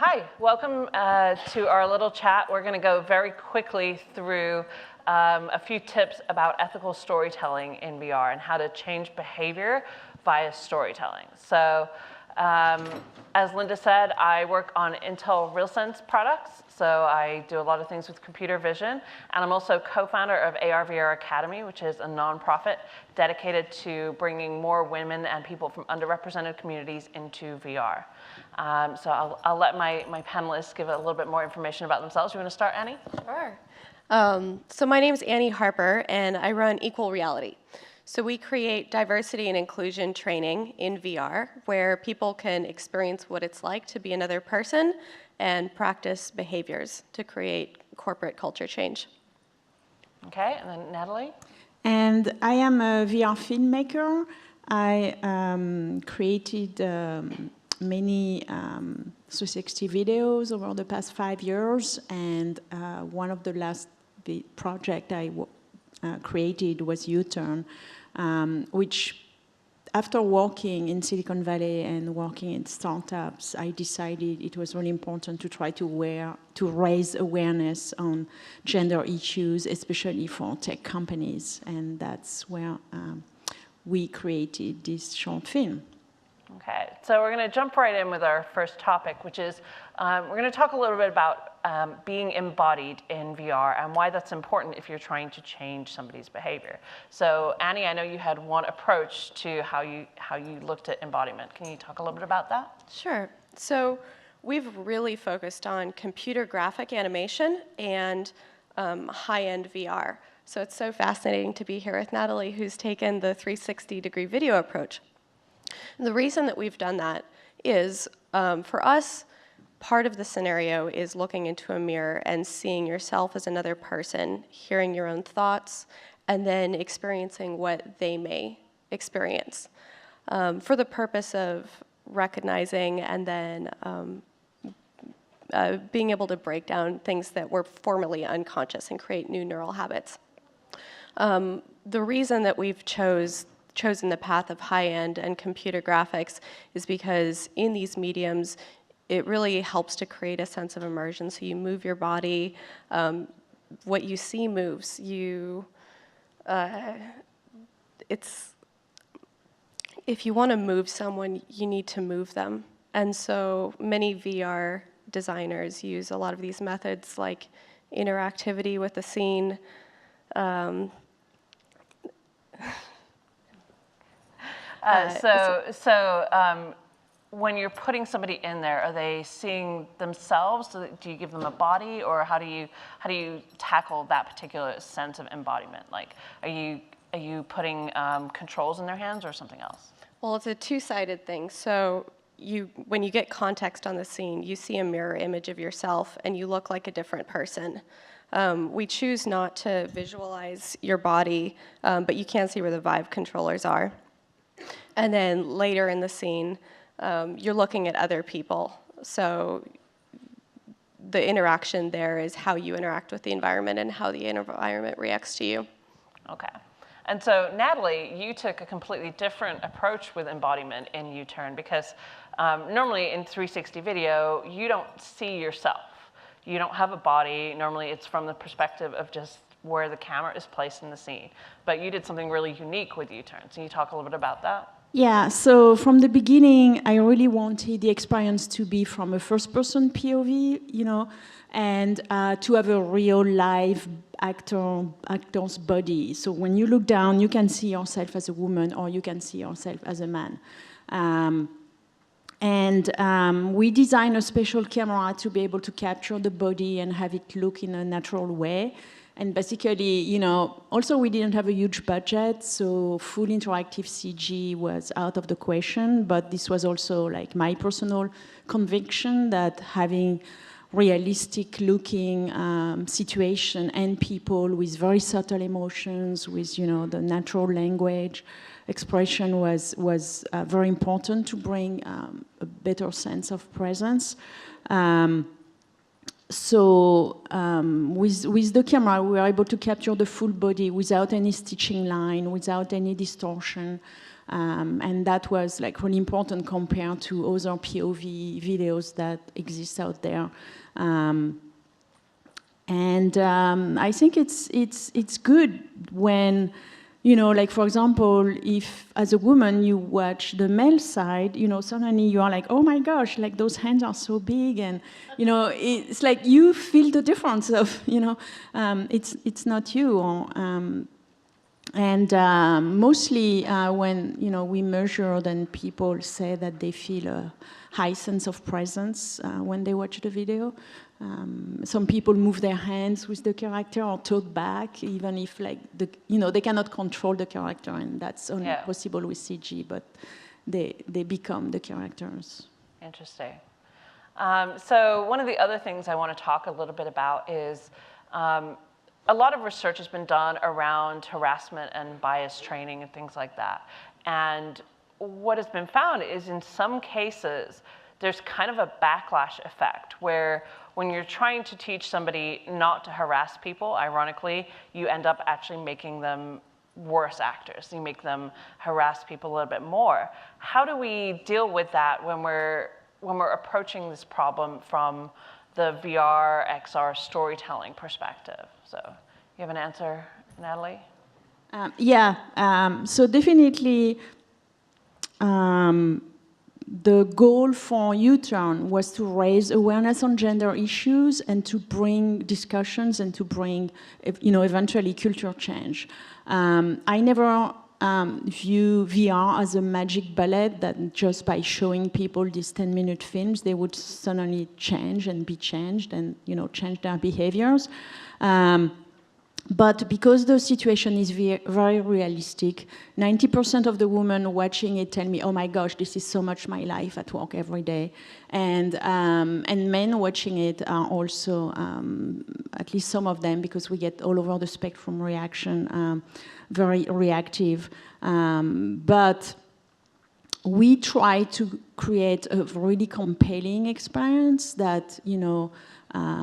Hi, welcome to our little chat. We're going to go very quickly through a few tips about ethical storytelling in VR and how to change behavior via storytelling. So, as Linda said, I work on Intel RealSense products. So I do a lot of things with computer vision. And I'm also co-founder of AR/VR Academy, which is a nonprofit dedicated to bringing more women and people from underrepresented communities into VR. So I'll let my panelists give a little bit more information about themselves. You want to start, Annie? Sure. So my name is Annie Harper, and I run Equal Reality. So we create diversity and inclusion training in VR, where people can experience what it's like to be another person and practice behaviors to create corporate culture change. Okay, and then Nathalie? And I am a VR filmmaker. I created many 360 videos over the past 5 years, and one of the last big project I created was U-Turn, which after working in Silicon Valley and working in startups, I decided it was really important to try to raise awareness on gender issues, especially for tech companies, and that's where we created this short film. Okay, so we're going to jump right in with our first topic, which is we're going to talk a little bit about being embodied in VR and why that's important if you're trying to change somebody's behavior. So Annie, I know you had one approach to how you looked at embodiment. Can you talk a little bit about that? Sure. So we've really focused on computer graphic animation and high-end VR. So it's so fascinating to be here with Nathalie, who's taken the 360-degree video approach. And the reason that we've done that is, for us, part of the scenario is looking into a mirror and seeing yourself as another person, hearing your own thoughts, and then experiencing what they may experience, for the purpose of recognizing and then being able to break down things that were formerly unconscious and create new neural habits. The reason that we've chosen the path of high-end and computer graphics is because in these mediums, it really helps to create a sense of immersion. So you move your body, what you see moves. If you want to move someone, you need to move them. And so many VR designers use a lot of these methods like interactivity with the scene. When you're putting somebody in there, are they seeing themselves? Do you give them a body, or how do you tackle that particular sense of embodiment? Like, are you putting controls in their hands or something else? Well, it's a two-sided thing. So when you get context on the scene, you see a mirror image of yourself, and you look like a different person. We choose not to visualize your body, but you can see where the Vive controllers are. And then later in the scene, you're looking at other people. So the interaction there is how you interact with the environment and how the environment reacts to you. Okay. And so, Nathalie, you took a completely different approach with embodiment in U-Turn because normally in 360 video, you don't see yourself. You don't have a body. Normally, it's from the perspective of just where the camera is placed in the scene. But you did something really unique with U-Turn. So you talk a little bit about that? Yeah, so from the beginning, I really wanted the experience to be from a first-person POV, and to have a real live actor's body. So when you look down, you can see yourself as a woman, or you can see yourself as a man. We designed a special camera to be able to capture the body and have it look in a natural way. And basically, also we didn't have a huge budget, so full interactive CG was out of the question, but this was also like my personal conviction that having realistic looking situation and people with very subtle emotions, with the natural language expression was very important to bring a better sense of presence. So with the camera, we were able to capture the full body without any stitching line, without any distortion. And that was like really important compared to other POV videos that exist out there. I think it's good when, you know, like for example, if as a woman you watch the male side, you know, suddenly you are like, oh my gosh, like those hands are so big, and you know, it's like you feel the difference of, you know, it's not you. Mostly when, you know, we measured and people say that they feel a high sense of presence when they watch the video. Some people move their hands with the character or talk back, even if, like, you know, they cannot control the character, and that's only possible with CG, but they become the characters. Interesting. So one of the other things I want to talk a little bit about is a lot of research has been done around harassment and bias training and things like that. And what has been found is in some cases, there's kind of a backlash effect where when you're trying to teach somebody not to harass people, ironically, you end up actually making them worse actors. You make them harass people a little bit more. How do we deal with that when we're approaching this problem from the VR, XR storytelling perspective? So you have an answer, Nathalie? So definitely the goal for U-Turn was to raise awareness on gender issues and to bring discussions and to bring, you know, eventually culture change. I never view VR as a magic bullet that just by showing people these 10-minute films, they would suddenly change and be changed and, you know, change their behaviors. But because the situation is very realistic, 90% of the women watching it tell me, oh my gosh, this is so much my life at work every day. And men watching it are also, at least some of them, because we get all over the spectrum reaction, very reactive. But we try to create a really compelling experience that, you know,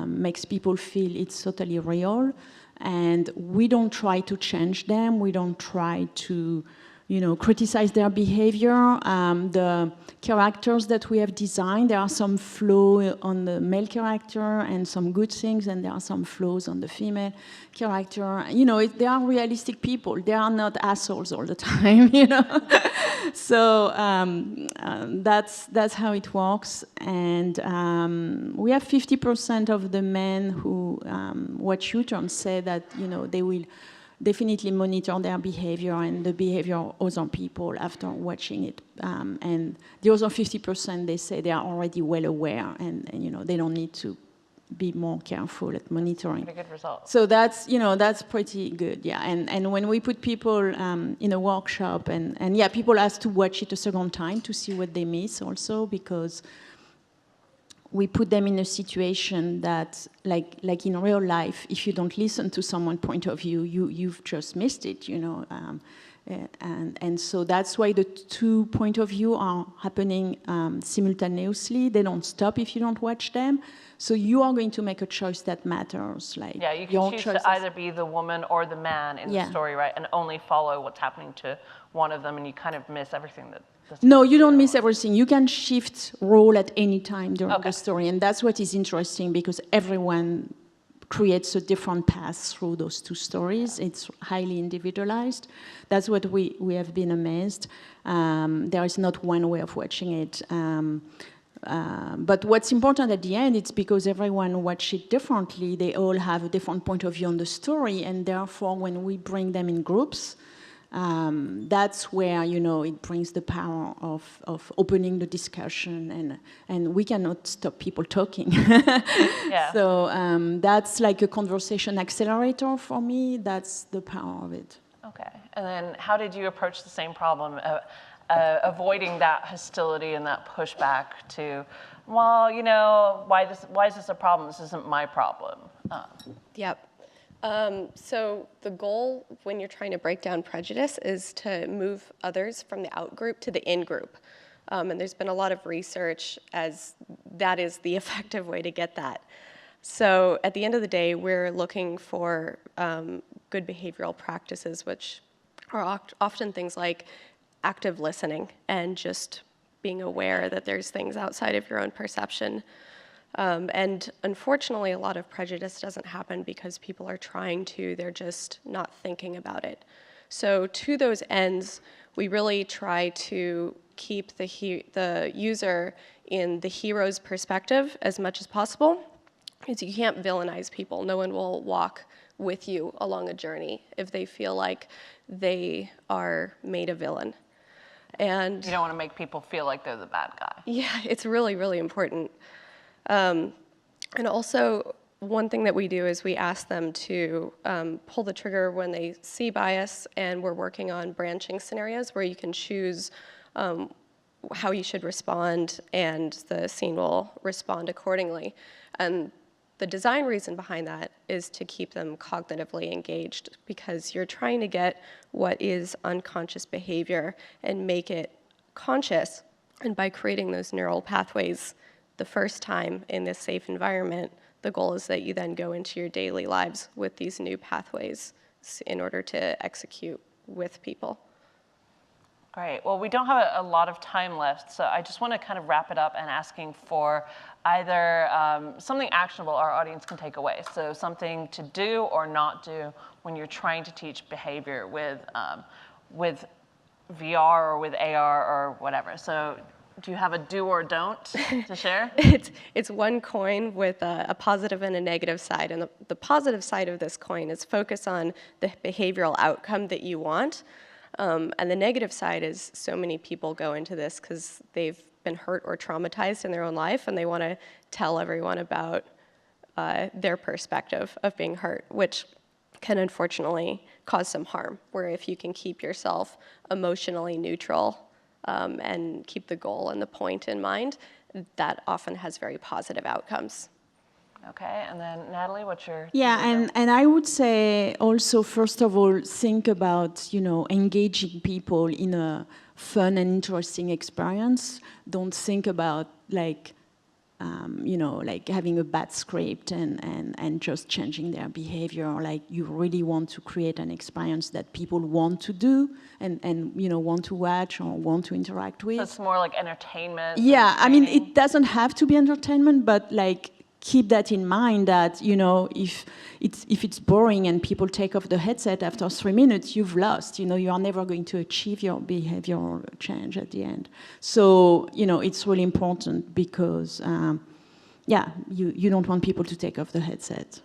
makes people feel it's totally real. And we don't try to change them. We don't try to, you know, criticize their behavior. The characters that we have designed, there are some flaws on the male character and some good things, and there are some flaws on the female character. You know, they are realistic people. They are not assholes all the time, you know. So that's how it works. And we have 50% of the men who watch U-Turn say that, you know, they will definitely monitor their behavior and the behavior of other people after watching it. And the other 50%, they say they are already well aware and, you know, they don't need to be more careful at monitoring. Pretty good result. So that's, you know, that's pretty good, yeah. And when we put people in a workshop and yeah, people ask to watch it a second time to see what they miss also, because we put them in a situation that, like in real life, if you don't listen to someone's point of view, you've just missed it, you know. And so that's why the two point of view are happening simultaneously. They don't stop if you don't watch them. So you are going to make a choice that matters. Like, yeah, you can choose to either be the woman or the man in the story, right? And only follow what's happening to one of them, and you kind of miss everything that. No, you don't miss everything. You can shift role at any time during the story, and that's what is interesting because everyone creates a different path through those two stories. It's highly individualized. That's what we have been amazed. There is not one way of watching it. But what's important at the end, it's because everyone watches it differently. They all have a different point of view on the story, and therefore when we bring them in groups, that's where, you know, it brings the power of opening the discussion, and we cannot stop people talking. Yeah. So that's like a conversation accelerator for me. That's the power of it. Okay. And then how did you approach the same problem, avoiding that hostility and that pushback to, well, you know, why is this a problem? This isn't my problem. Yep. So the goal when you're trying to break down prejudice is to move others from the out group to the in group. And there's been a lot of research as that is the effective way to get that. So at the end of the day, we're looking for good behavioral practices, which are often things like active listening and just being aware that there's things outside of your own perception. And unfortunately, a lot of prejudice doesn't happen because people are trying to, they're just not thinking about it. So to those ends, we really try to keep the user in the hero's perspective as much as possible, because you can't villainize people. No one will walk with you along a journey if they feel like they are made a villain. And You don't want to make people feel like they're the bad guy. yeah, it's really, really important. And also, one thing that we do is we ask them to pull the trigger when they see bias, and we're working on branching scenarios where you can choose how you should respond, and the scene will respond accordingly. And the design reason behind that is to keep them cognitively engaged, because you're trying to get what is unconscious behavior and make it conscious. And by creating those neural pathways the first time in this safe environment, the goal is that you then go into your daily lives with these new pathways in order to execute with people. Great. Well, we don't have a lot of time left, so I just want to kind of wrap it up and asking for either something actionable our audience can take away, so something to do or not do when you're trying to teach behavior with VR or with AR or whatever. So do you have a do or don't to share? It's one coin with a positive and a negative side, and the positive side of this coin is focus on the behavioral outcome that you want. And the negative side is so many people go into this because they've been hurt or traumatized in their own life, and they want to tell everyone about their perspective of being hurt, which can unfortunately cause some harm, where if you can keep yourself emotionally neutral and keep the goal and the point in mind, that often has very positive outcomes. Okay, and then Natalie, what's your... Yeah, and I would say also, first of all, think about, engaging people in a fun and interesting experience. Don't think about like having a bad script and just changing their behavior. Like, you really want to create an experience that people want to do and want to watch or want to interact with. So it's more like entertainment. Yeah, I mean, it doesn't have to be entertainment, but like, keep that in mind that, if it's boring and people take off the headset after 3 minutes, you've lost. You are never going to achieve your behavioral change at the end. So, it's really important because, you don't want people to take off the headset.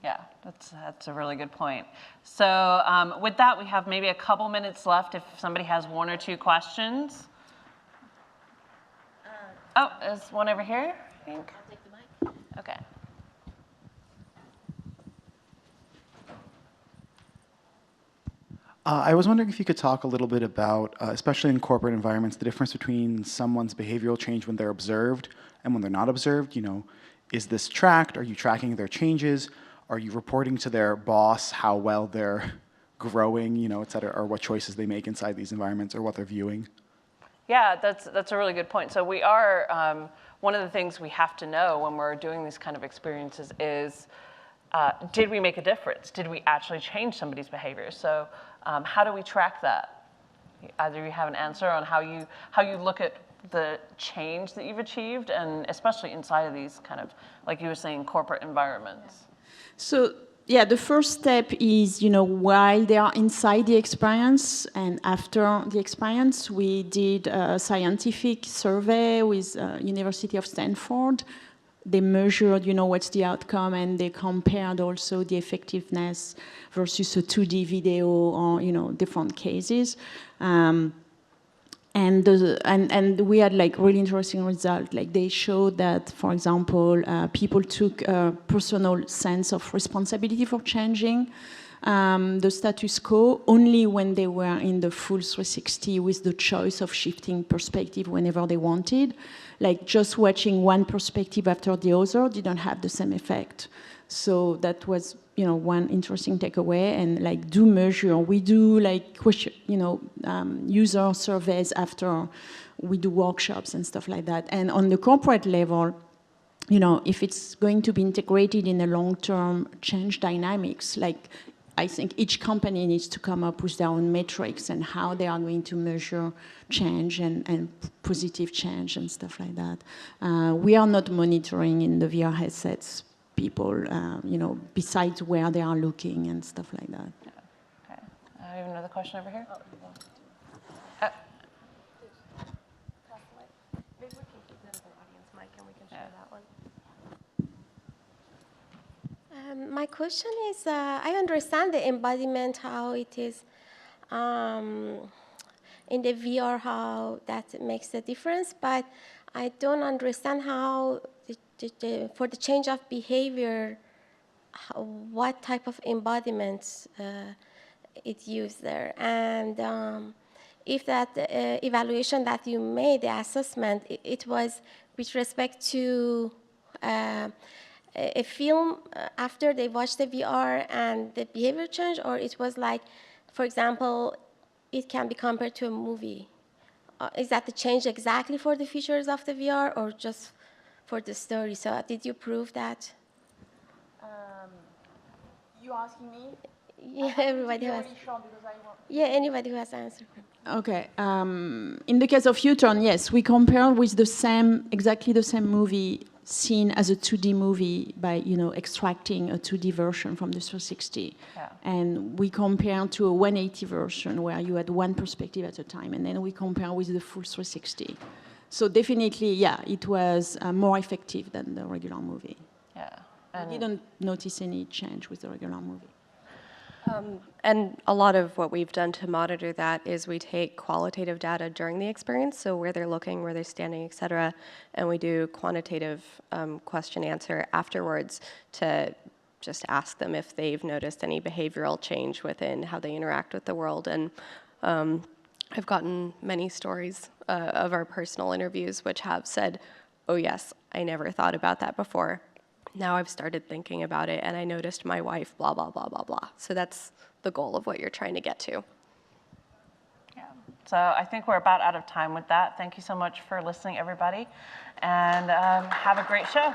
Yeah, that's a really good point. So with that, we have maybe a couple minutes left if somebody has one or two questions. Oh, there's one over here, I think. I'll take the mic. Okay. I was wondering if you could talk a little bit about, especially in corporate environments, the difference between someone's behavioral change when they're observed and when they're not observed. Is this tracked? Are you tracking their changes? Are you reporting to their boss how well they're growing, et cetera, or what choices they make inside these environments or what they're viewing? Yeah, that's a really good point. So we are, one of the things we have to know when we're doing these kind of experiences is, did we make a difference? Did we actually change somebody's behavior? So how do we track that? Either you have an answer on how you look at the change that you've achieved, and especially inside of these kind of, like you were saying, corporate environments. So, yeah, the first step is, while they are inside the experience and after the experience, we did a scientific survey with University of Stanford. They measured, what's the outcome, and they compared also the effectiveness versus a 2D video or, different cases. And we had like really interesting results. Like, they showed that, for example, people took a personal sense of responsibility for changing the status quo only when they were in the full 360 with the choice of shifting perspective whenever they wanted. Like, just watching one perspective after the other didn't have the same effect. So that was, one interesting takeaway. And like, do measure. We do like question, user surveys after we do workshops and stuff like that. And on the corporate level, if it's going to be integrated in a long-term change dynamics, like, I think each company needs to come up with their own metrics and how they are going to measure change and positive change and stuff like that. We are not monitoring in the VR headsets people, besides where they are looking and stuff like that. Okay. I have another question over here. My question is, I understand the embodiment, how it is in the VR, how that makes a difference, but I don't understand how, for the change of behavior, what type of embodiments it used there. And if that evaluation that you made, the assessment, it was with respect to a film after they watched the VR and the behavior change, or it was like, for example, it can be compared to a movie? Is that the change exactly for the features of the VR or just for the story? So did you prove that? You asking me? Yeah, everybody has. Yeah, anybody who has an answer. Okay. In the case of U-Turn, yes, we compare with exactly the same movie seen as a 2D movie by, extracting a 2D version from the 360. Yeah. And we compare to a 180 version where you had one perspective at a time, and then we compare with the full 360. So definitely, yeah, it was more effective than the regular movie. Yeah. I didn't notice any change with the regular movie. And a lot of what we've done to monitor that is we take qualitative data during the experience, so where they're looking, where they're standing, et cetera, and we do quantitative question answer afterwards to just ask them if they've noticed any behavioral change within how they interact with the world. And I've gotten many stories of our personal interviews which have said, oh yes, I never thought about that before. Now I've started thinking about it, and I noticed my wife, blah, blah, blah, blah, blah. So that's the goal of what you're trying to get to. Yeah. So I think we're about out of time with that. Thank you so much for listening, everybody, and have a great show.